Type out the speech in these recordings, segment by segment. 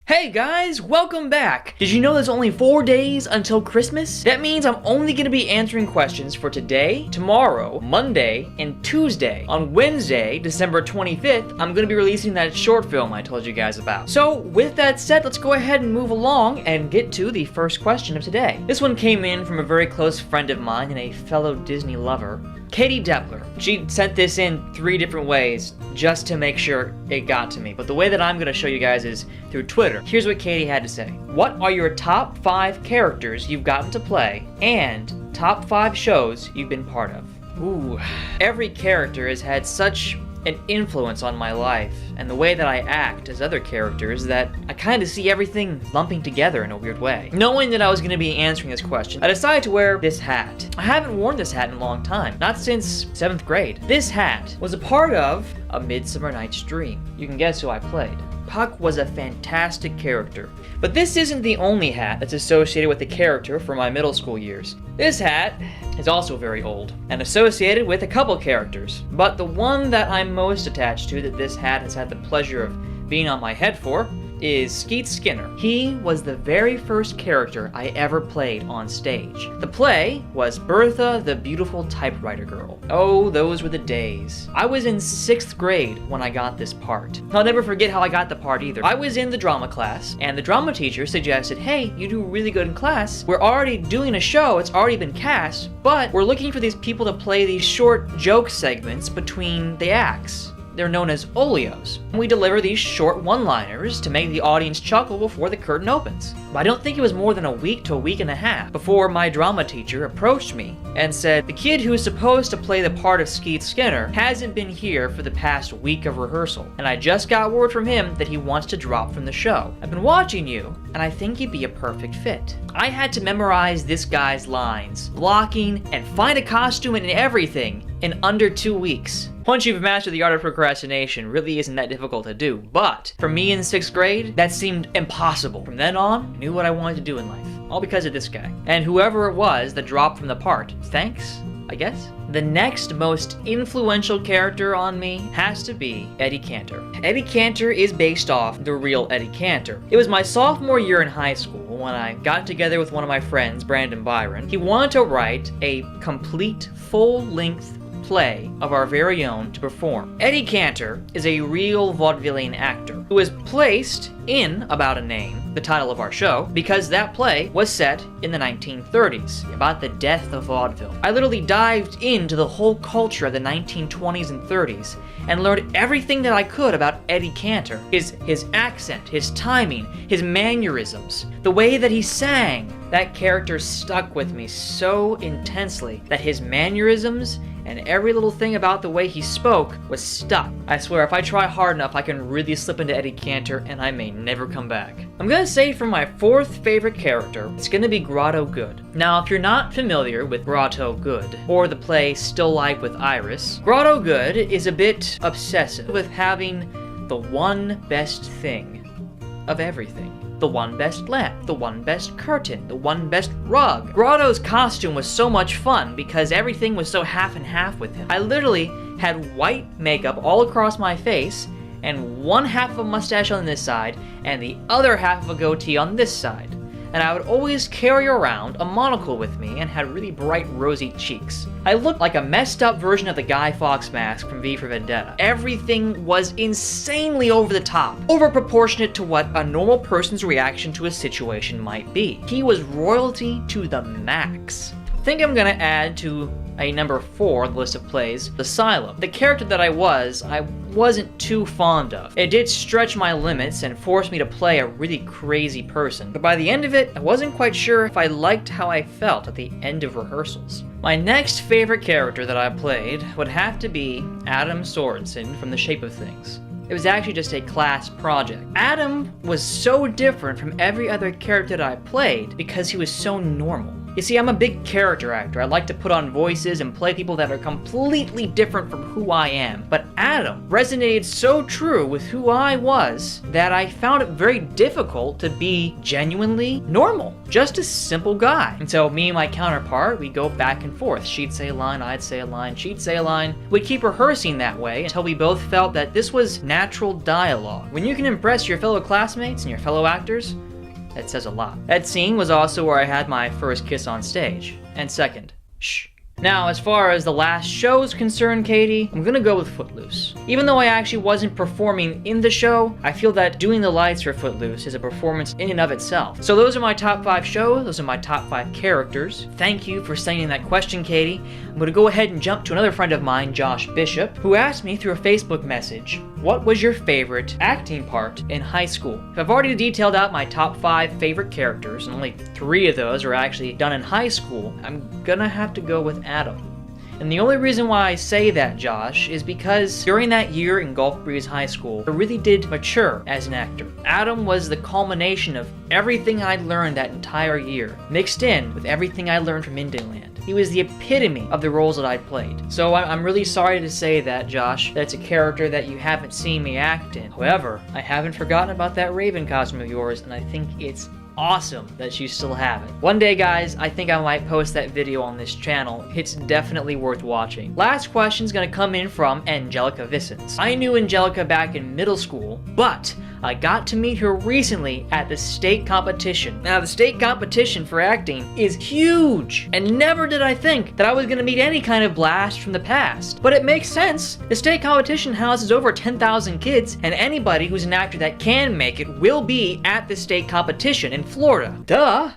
Hey guys, welcome back! Did you know there's only 4 days until Christmas? That means I'm only going to be answering questions for today, tomorrow, Monday, and Tuesday. On Wednesday, December 25th, I'm going to be releasing that short film I told you guys about. So, with that said, let's go ahead and move along and get to the first question of today. This one came in from a very close friend of mine and a fellow Disney lover, Katie Depler. She sent this in 3 different ways just to make sure it got to me. But the way that I'm going to show you guys is through Twitter. Here's what Katie had to say. What are your top 5 characters you've gotten to play and top 5 shows you've been part of? Ooh. Every character has had such an influence on my life and the way that I act as other characters that I kind of see everything lumping together in a weird way. Knowing that I was going to be answering this question, I decided to wear this hat. I haven't worn this hat in a long time, not since 7th grade. This hat was a part of A Midsummer Night's Dream. You can guess who I played. Puck was a fantastic character. But this isn't the only hat that's associated with the character from my middle school years. This hat is also very old and associated with a couple characters, but the one that I'm most attached to that this hat has had the pleasure of being on my head for is Skeets Skinner. He was the very first character I ever played on stage. The play was Bertha, the beautiful typewriter girl. Oh, those were the days. I was in 6th grade when I got this part. I'll never forget how I got the part either. I was in the drama class, and the drama teacher suggested, hey, you do really good in class. We're already doing a show, it's already been cast, but we're looking for these people to play these short joke segments between the acts. They're known as oleos. We deliver these short one-liners to make the audience chuckle before the curtain opens. But I don't think it was more than a week to a week and a half before my drama teacher approached me and said, the kid who's supposed to play the part of Skeets Skinner hasn't been here for the past week of rehearsal, and I just got word from him that he wants to drop from the show. I've been watching you, and I think you'd be a perfect fit. I had to memorize this guy's lines, blocking, and find a costume and everything in under 2 weeks. Once you've mastered the art of procrastination, really isn't that difficult to do, but for me in 6th grade, that seemed impossible. From then on, I knew what I wanted to do in life, all because of this guy. And whoever it was that dropped from the part, thanks, I guess. The next most influential character on me has to be Eddie Cantor. Eddie Cantor is based off the real Eddie Cantor. It was my sophomore year in high school when I got together with one of my friends, Brandon Byron. He wanted to write a complete, full-length play of our very own to perform. Eddie Cantor is a real vaudevillian actor who was placed in About a Name, the title of our show, because that play was set in the 1930s, about the death of vaudeville. I literally dived into the whole culture of the 1920s and 30s and learned everything that I could about Eddie Cantor. His accent, his timing, his mannerisms, the way that he sang. That character stuck with me so intensely that his mannerisms and every little thing about the way he spoke was stuck. I swear, if I try hard enough, I can really slip into Eddie Cantor and I may never come back. I'm gonna say for my 4th favorite character, it's gonna be Grotto Good. Now, if you're not familiar with Grotto Good, or the play Still Life with Iris, Grotto Good is a bit obsessive with having the one best thing of everything. The one best lamp, the one best curtain, the one best rug. Grotto's costume was so much fun because everything was so half and half with him. I literally had white makeup all across my face and one half of a mustache on this side and the other half of a goatee on this side. And I would always carry around a monocle with me and had really bright rosy cheeks. I looked like a messed up version of the Guy Fawkes mask from V for Vendetta. Everything was insanely over the top, over proportionate to what a normal person's reaction to a situation might be. He was royalty to the max. I think I'm gonna add to a number 4 on the list of plays, Asylum. The character that I wasn't too fond of. It did stretch my limits and force me to play a really crazy person. But by the end of it, I wasn't quite sure if I liked how I felt at the end of rehearsals. My next favorite character that I played would have to be Adam Sorenson from The Shape of Things. It was actually just a class project. Adam was so different from every other character that I played because he was so normal. You see, I'm a big character actor. I like to put on voices and play people that are completely different from who I am. But Adam resonated so true with who I was that I found it very difficult to be genuinely normal. Just a simple guy. And so me and my counterpart, we go back and forth. She'd say a line, I'd say a line, she'd say a line. We'd keep rehearsing that way until we both felt that this was natural dialogue. When you can impress your fellow classmates and your fellow actors, that says a lot. That scene was also where I had my first kiss on stage. And second, shh. Now, as far as the last show's concerned, Katie, I'm gonna go with Footloose. Even though I actually wasn't performing in the show, I feel that doing the lights for Footloose is a performance in and of itself. So those are my top 5 shows, those are my top 5 characters. Thank you for sending that question, Katie. I'm gonna go ahead and jump to another friend of mine, Josh Bishop, who asked me through a Facebook message, what was your favorite acting part in high school? I've already detailed out my top 5 favorite characters, and only 3 of those were actually done in high school. I'm gonna have to go with Adam. And the only reason why I say that, Josh, is because during that year in Gulf Breeze High School, I really did mature as an actor. Adam was the culmination of everything I'd learned that entire year, mixed in with everything I learned from Indianland. He was the epitome of the roles that I'd played. So I'm really sorry to say that, Josh, that's a character that you haven't seen me act in. However, I haven't forgotten about that Raven costume of yours, and I think it's awesome that you still have it. One day, guys, I think I might post that video on this channel. It's definitely worth watching. Last question's gonna come in from Angelica Vissens. I knew Angelica back in middle school, but I got to meet her recently at the state competition. Now, the state competition for acting is huge, and never did I think that I was gonna meet any kind of blast from the past. But it makes sense. The state competition houses over 10,000 kids, and anybody who's an actor that can make it will be at the state competition in Florida. Duh!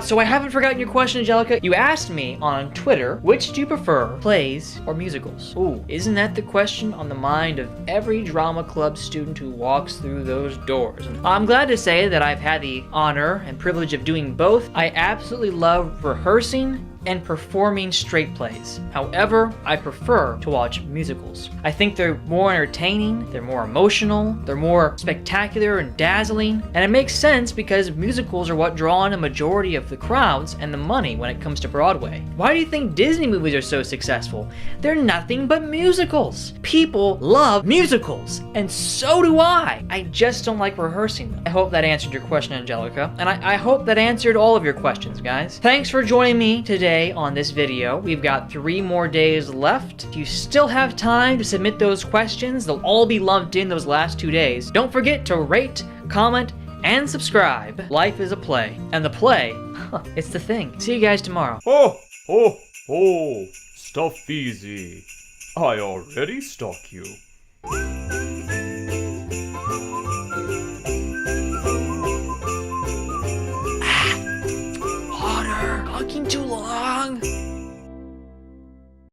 So I haven't forgotten your question, Angelica. You asked me on Twitter, which do you prefer, plays or musicals? Ooh, isn't that the question on the mind of every drama club student who walks through those doors? And I'm glad to say that I've had the honor and privilege of doing both. I absolutely love rehearsing and performing straight plays. However, I prefer to watch musicals. I think they're more entertaining, they're more emotional, they're more spectacular and dazzling, and it makes sense because musicals are what draw in a majority of the crowds and the money when it comes to Broadway. Why do you think Disney movies are so successful? They're nothing but musicals. People love musicals, and so do I. I just don't like rehearsing them. I hope that answered your question, Angelica, and I hope that answered all of your questions, guys. Thanks for joining me today on this video. We've got 3 more days left. If you still have time to submit those questions, they'll all be lumped in those last 2 days. Don't forget to rate, comment, and subscribe. Life is a play, and the play, it's the thing. See you guys tomorrow. Ho, ho, ho, Stafeezy. I already stalk you.